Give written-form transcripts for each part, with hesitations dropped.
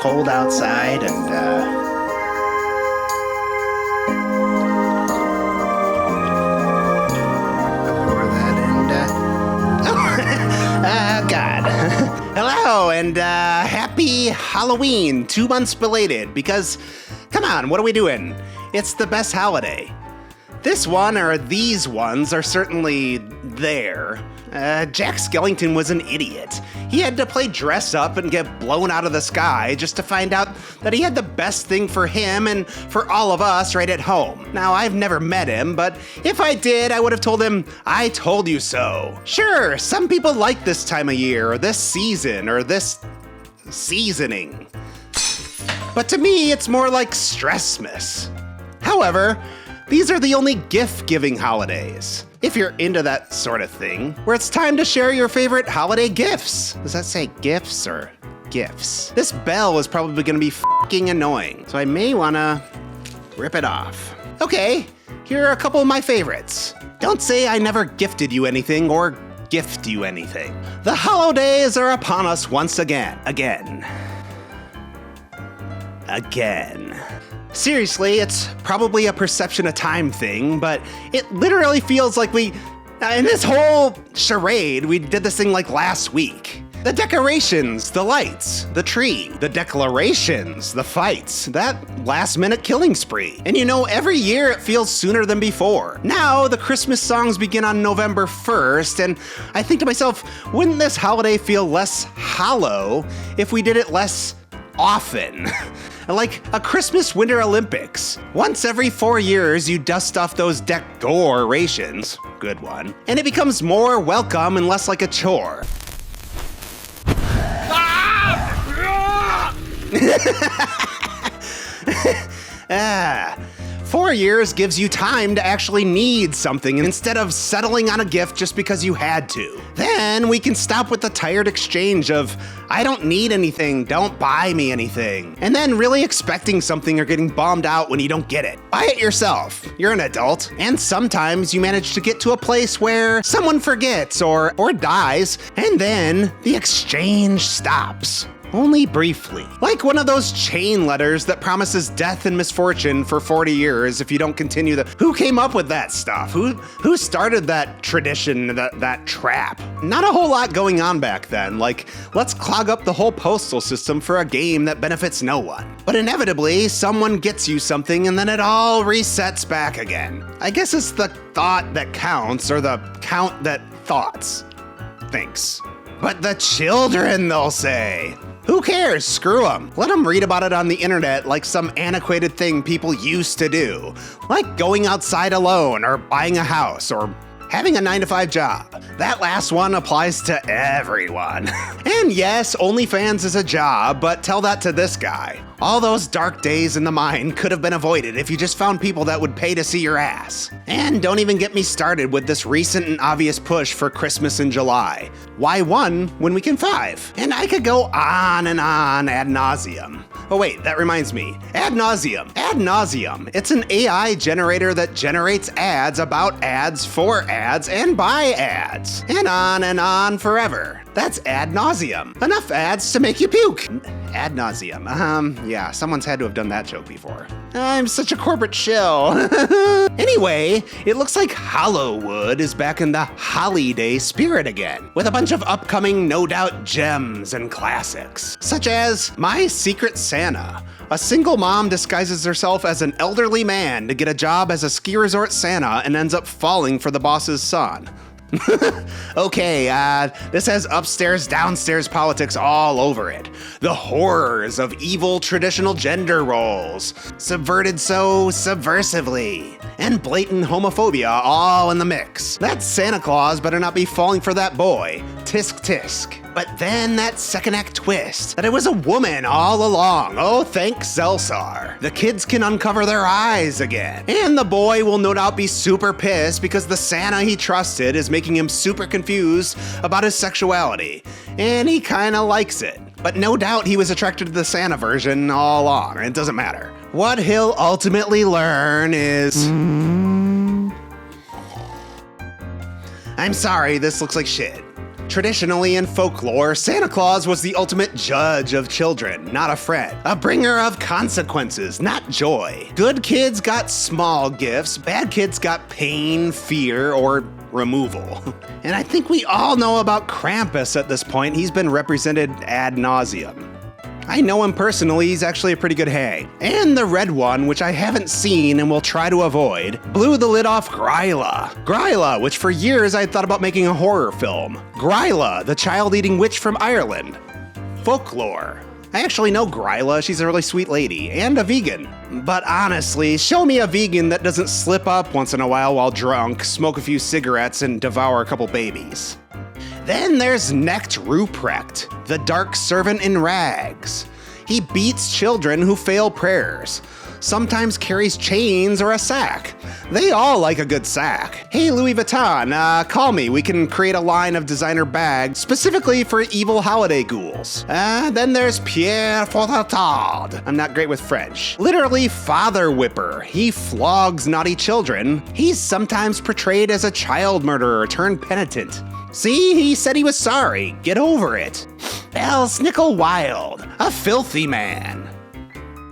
cold outside and, pour that in, God. Hello, and, happy Halloween, 2 months belated, because, come on, what are we doing? It's the best holiday. This one, or these ones, are certainly there. Jack Skellington was an idiot. He had to play dress up and get blown out of the sky just to find out that he had the best thing for him and for all of us right at home. Now, I've never met him, but if I did, I would have told him, I told you so. Sure, some people like this time of year, or this season, or this seasoning. But to me, it's more like Stressmas. However, these are the only gift-giving holidays, if you're into that sort of thing, where it's time to share your favorite holiday gifts. Does that say gifts or gifts? This bell is probably gonna be f***ing annoying, so I may wanna rip it off. Okay, here are a couple of my favorites. Don't say I never gifted you anything or gift you anything. The holidays are upon us once again. Again. Seriously, it's probably a perception of time thing, but it literally feels like in this whole charade, we did this thing like last week. The decorations, the lights, the tree, the declarations, the fights, that last-minute killing spree. And every year it feels sooner than before. Now, the Christmas songs begin on November 1st, and I think to myself, wouldn't this holiday feel less hollow if we did it less often? Like a Christmas Winter Olympics. Once every 4 years, you dust off those decorations, good one, and it becomes more welcome and less like a chore. Ah, 4 years gives you time to actually need something instead of settling on a gift just because you had to. Then we can stop with the tired exchange of, I don't need anything, don't buy me anything. And then really expecting something or getting bummed out when you don't get it. Buy it yourself. You're an adult. And sometimes you manage to get to a place where someone forgets or dies, and then the exchange stops. Only briefly. Like one of those chain letters that promises death and misfortune for 40 years if you don't continue who came up with that stuff? Who started that tradition, that trap? Not a whole lot going on back then, like, let's clog up the whole postal system for a game that benefits no one. But inevitably, someone gets you something and then it all resets back again. I guess it's the thought that counts, or the count that thoughts thinks. But the children, they'll say. Who cares? Screw them. Let them read about it on the internet like some antiquated thing people used to do. Like going outside alone, or buying a house, or having a 9-to-5 job. That last one applies to everyone. And yes, OnlyFans is a job, but tell that to this guy. All those dark days in the mind could have been avoided if you just found people that would pay to see your ass. And don't even get me started with this recent and obvious push for Christmas in July. Why 1 when we can 5? And I could go on and on ad nauseum. Oh wait, that reminds me. Ad nauseum. Ad nauseum. It's an AI generator that generates ads about ads for ads and by ads. And on forever. That's ad nauseum. Enough ads to make you puke. Ad nauseum. Yeah, someone's had to have done that joke before. I'm such a corporate shill. Anyway, it looks like Hollywood is back in the holiday spirit again, with a bunch of upcoming no doubt gems and classics, such as My Secret Santa. A single mom disguises herself as an elderly man to get a job as a ski resort Santa and ends up falling for the boss's son. Okay, this has upstairs, downstairs politics all over it. The horrors of evil traditional gender roles, subverted so subversively, and blatant homophobia all in the mix. That Santa Claus better not be falling for that boy. Tisk tisk. But then that second act twist, that it was a woman all along. Oh, thanks Zelsar. The kids can uncover their eyes again. And the boy will no doubt be super pissed because the Santa he trusted is making him super confused about his sexuality. And he kinda likes it. But no doubt he was attracted to the Santa version all along. It doesn't matter. What he'll ultimately learn is... I'm sorry, this looks like shit. Traditionally in folklore, Santa Claus was the ultimate judge of children, not a friend. A bringer of consequences, not joy. Good kids got small gifts, bad kids got pain, fear, or removal. And I think we all know about Krampus at this point. He's been represented ad nauseum. I know him personally, he's actually a pretty good hang. And the red one, which I haven't seen and will try to avoid, blew the lid off Gryla. Gryla, which for years I had thought about making a horror film. Gryla, the child-eating witch from Ireland. Folklore. I actually know Gryla, she's a really sweet lady, and a vegan. But honestly, show me a vegan that doesn't slip up once in a while drunk, smoke a few cigarettes, and devour a couple babies. Then there's Knecht Ruprecht, the dark servant in rags. He beats children who fail prayers, sometimes carries chains or a sack. They all like a good sack. Hey Louis Vuitton, call me, we can create a line of designer bags specifically for evil holiday ghouls. Then there's Pierre Fautartard. I'm not great with French. Literally father whipper. He flogs naughty children. He's sometimes portrayed as a child murderer turned penitent. See, he said he was sorry. Get over it. Bell Snickle Wild, a filthy man.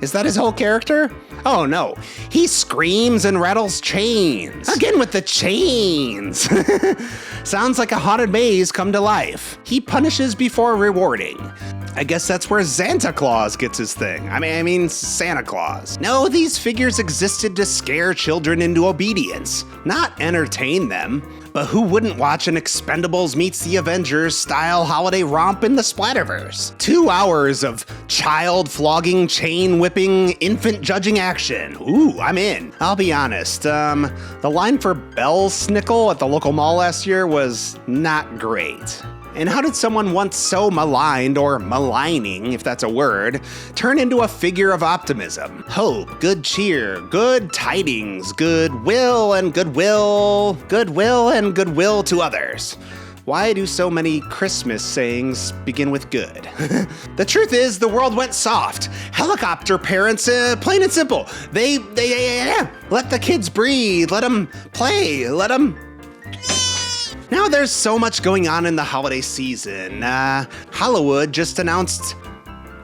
Is that his whole character? Oh no, he screams and rattles chains. Again with the chains. Sounds like a haunted maze come to life. He punishes before rewarding. I guess that's where Santa Claus gets his thing. I mean Santa Claus. No, these figures existed to scare children into obedience, not entertain them. But who wouldn't watch an Expendables meets the Avengers style holiday romp in the Splatterverse? 2 hours of child flogging, chain whipping, infant judging action. Ooh, I'm in. I'll be honest, the line for Bell Snickle at the local mall last year was not great. And how did someone once so maligned, or maligning, if that's a word, turn into a figure of optimism, hope, good cheer, good tidings, goodwill and goodwill to others? Why do so many Christmas sayings begin with good? The truth is, the world went soft. Helicopter parents, plain and simple. They let the kids breathe, let them play, let them... Now there's so much going on in the holiday season. Hollywood just announced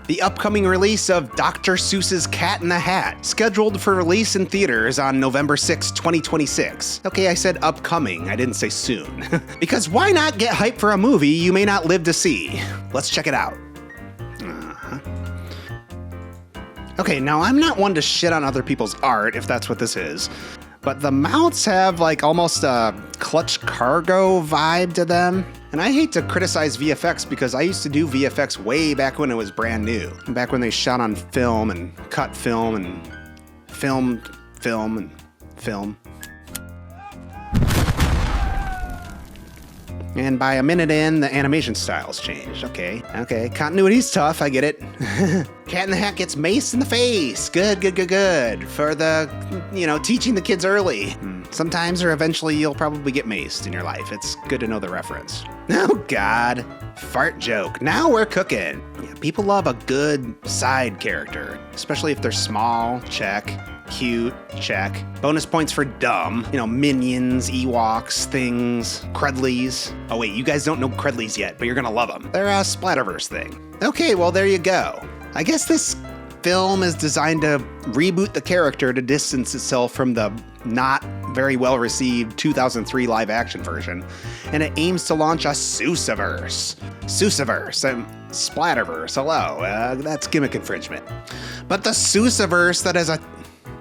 the upcoming release of Dr. Seuss's Cat in the Hat, scheduled for release in theaters on November 6, 2026. Okay, I said upcoming, I didn't say soon. Because why not get hyped for a movie you may not live to see? Let's check it out. Okay, now I'm not one to shit on other people's art, if that's what this is. But the mounts have like almost a Clutch Cargo vibe to them. And I hate to criticize VFX because I used to do VFX way back when it was brand new. Back when they shot on film and cut film and filmed film and film. And by a minute in, the animation styles changed. Okay, continuity's tough, I get it. Cat in the Hat gets maced in the face. Good. For the, teaching the kids early. Sometimes or eventually you'll probably get maced in your life. It's good to know the reference. Oh God, fart joke. Now we're cooking. Yeah, people love a good side character, especially if they're small, check. Cute, check. Bonus points for dumb. Minions, Ewoks, things, Crudleys. Oh wait, you guys don't know Crudleys yet, but you're gonna love them. They're a Splatterverse thing. Okay, well there you go. I guess this film is designed to reboot the character to distance itself from the not very well received 2003 live action version, and it aims to launch a Seussiverse. Splatterverse, hello, that's gimmick infringement. But the Seussiverse that has a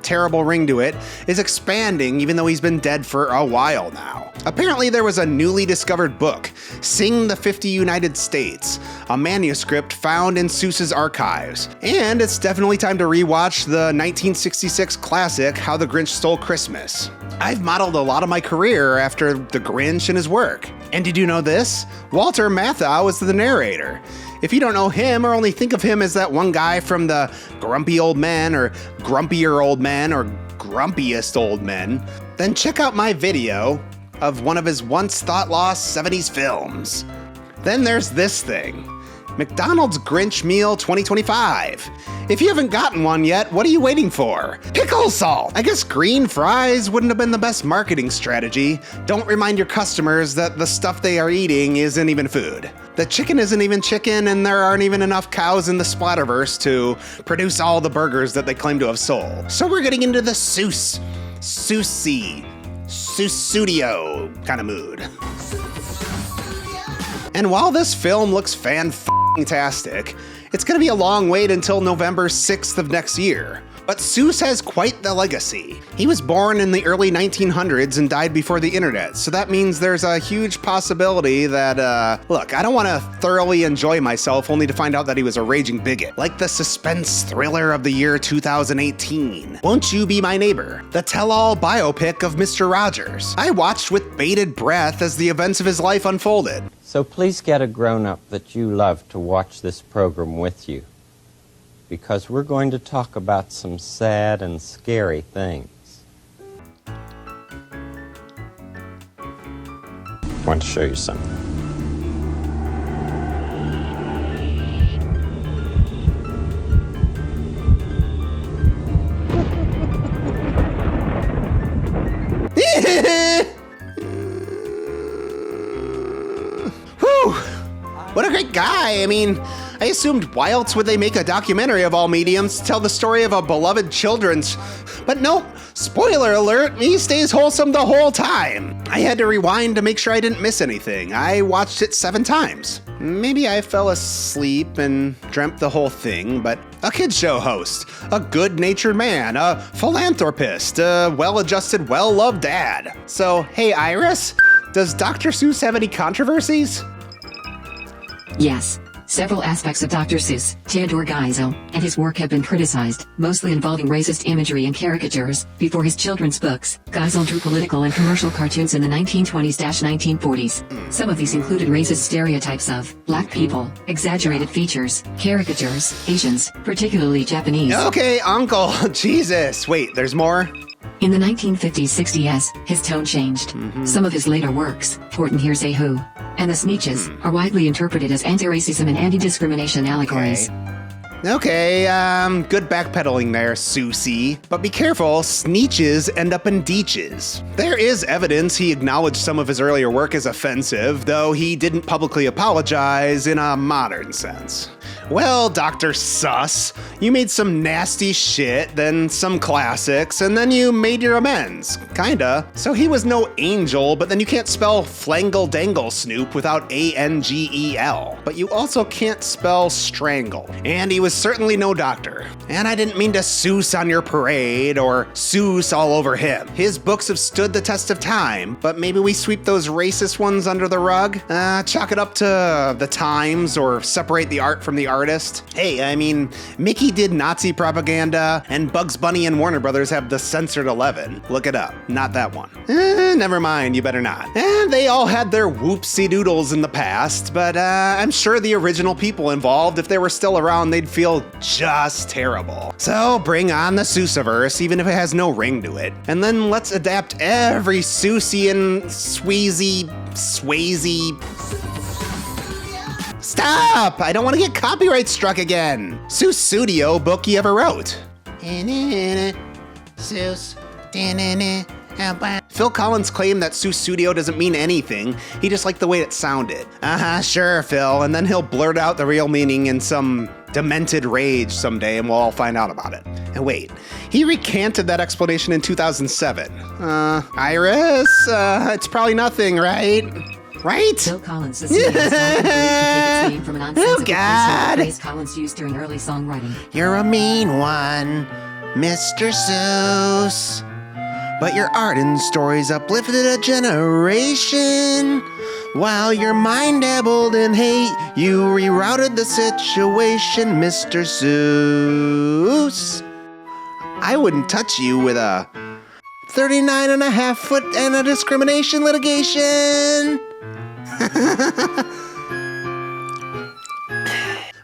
terrible ring to it is expanding even though he's been dead for a while now. Apparently there was a newly discovered book, Sing the 50 United States, a manuscript found in Seuss's archives. And it's definitely time to rewatch the 1966 classic, How the Grinch Stole Christmas. I've modeled a lot of my career after the Grinch and his work. And did you know this? Walter Matthau is the narrator. If you don't know him or only think of him as that one guy from the Grumpy Old Men or Grumpier Old Men or Grumpiest Old Men, then check out my video of one of his once thought lost 70s films. Then there's this thing. McDonald's Grinch Meal 2025. If you haven't gotten one yet, what are you waiting for? Pickle salt! I guess green fries wouldn't have been the best marketing strategy. Don't remind your customers that the stuff they are eating isn't even food. The chicken isn't even chicken, and there aren't even enough cows in the Splatterverse to produce all the burgers that they claim to have sold. So we're getting into the Seuss studio kind of mood. And while this film looks fan-tastic, it's gonna be a long wait until November 6th of next year. But Seuss has quite the legacy. He was born in the early 1900s and died before the internet, so that means there's a huge possibility that, look, I don't want to thoroughly enjoy myself only to find out that he was a raging bigot. Like the suspense thriller of the year 2018, Won't You Be My Neighbor? The tell-all biopic of Mr. Rogers. I watched with bated breath as the events of his life unfolded. So please get a grown-up that you love to watch this program with you, because we're going to talk about some sad and scary things. I want to show you something. Whew! What a great guy. I mean, I assumed why else would they make a documentary of all mediums to tell the story of a beloved children's... But nope, spoiler alert, he stays wholesome the whole time. I had to rewind to make sure I didn't miss anything. I watched it 7 times. Maybe I fell asleep and dreamt the whole thing, but a kids show host, a good-natured man, a philanthropist, a well-adjusted, well-loved dad. So, hey Iris, does Dr. Seuss have any controversies? Yes. Several aspects of Dr. Seuss, Theodore Geisel, and his work have been criticized, mostly involving racist imagery and caricatures. Before his children's books, Geisel drew political and commercial cartoons in the 1920s-1940s. Some of these included racist stereotypes of black people, exaggerated features, caricatures, Asians, particularly Japanese. Okay, Uncle, Jesus. Wait, there's more? In the 1950s-60s, his tone changed. Some of his later works, Horton Hears a Who, and The Sneetches, are widely interpreted as anti-racism and anti-discrimination allegories. Okay, good backpedaling there, Susie. But be careful, Sneetches end up in Deeches. There is evidence he acknowledged some of his earlier work as offensive, though he didn't publicly apologize in a modern sense. Well, Dr. Seuss, you made some nasty shit, then some classics, and then you made your amends. Kinda. So he was no angel, but then you can't spell Flangle Dangle Snoop without A-N-G-E-L. But you also can't spell strangle. And he was certainly no doctor. And I didn't mean to Seuss on your parade, or Seuss all over him. His books have stood the test of time, but maybe we sweep those racist ones under the rug? Chalk it up to the times, or separate the art from the artist. Hey, I mean, Mickey did Nazi propaganda, and Bugs Bunny and Warner Brothers have the censored 11. Look it up. Not that one. Never mind, you better not. They all had their whoopsie doodles in the past, but I'm sure the original people involved, if they were still around, they'd feel just terrible. So bring on the Seussiverse, even if it has no ring to it. And then let's adapt every Seussian, Swayze. Stop! I don't want to get copyright struck again. Seuss Studio book you ever wrote. Seuss. Phil Collins claimed that Seuss Studio doesn't mean anything. He just liked the way it sounded. Sure, Phil. And then he'll blurt out the real meaning in some demented rage someday, and we'll all find out about it. And wait, he recanted that explanation in 2007. Iris, it's probably nothing, right? Right? Phil Collins, the singer, is not believed to take its name from a nonsensical phrase Collins used during early songwriting. You're a mean one, Mr. Seuss. But your art and stories uplifted a generation. While your mind dabbled in hate, you rerouted the situation, Mr. Seuss. I wouldn't touch you with a 39.5 foot and a discrimination litigation.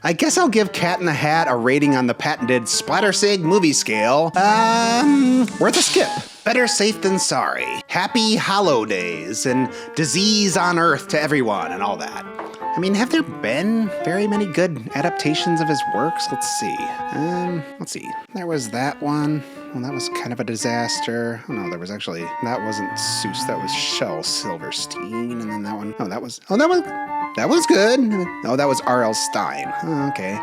I guess I'll give Cat in the Hat a rating on the patented Splatter Sig movie scale. Worth a skip. Better safe than sorry. Happy holidays and disease on earth to everyone and all that. I mean, have there been very many good adaptations of his works? Let's see. There was that one. Well, that was kind of a disaster. Oh no, that wasn't Seuss, that was Shel Silverstein, and then that was good. Oh, that was R.L. Stein. Oh, okay.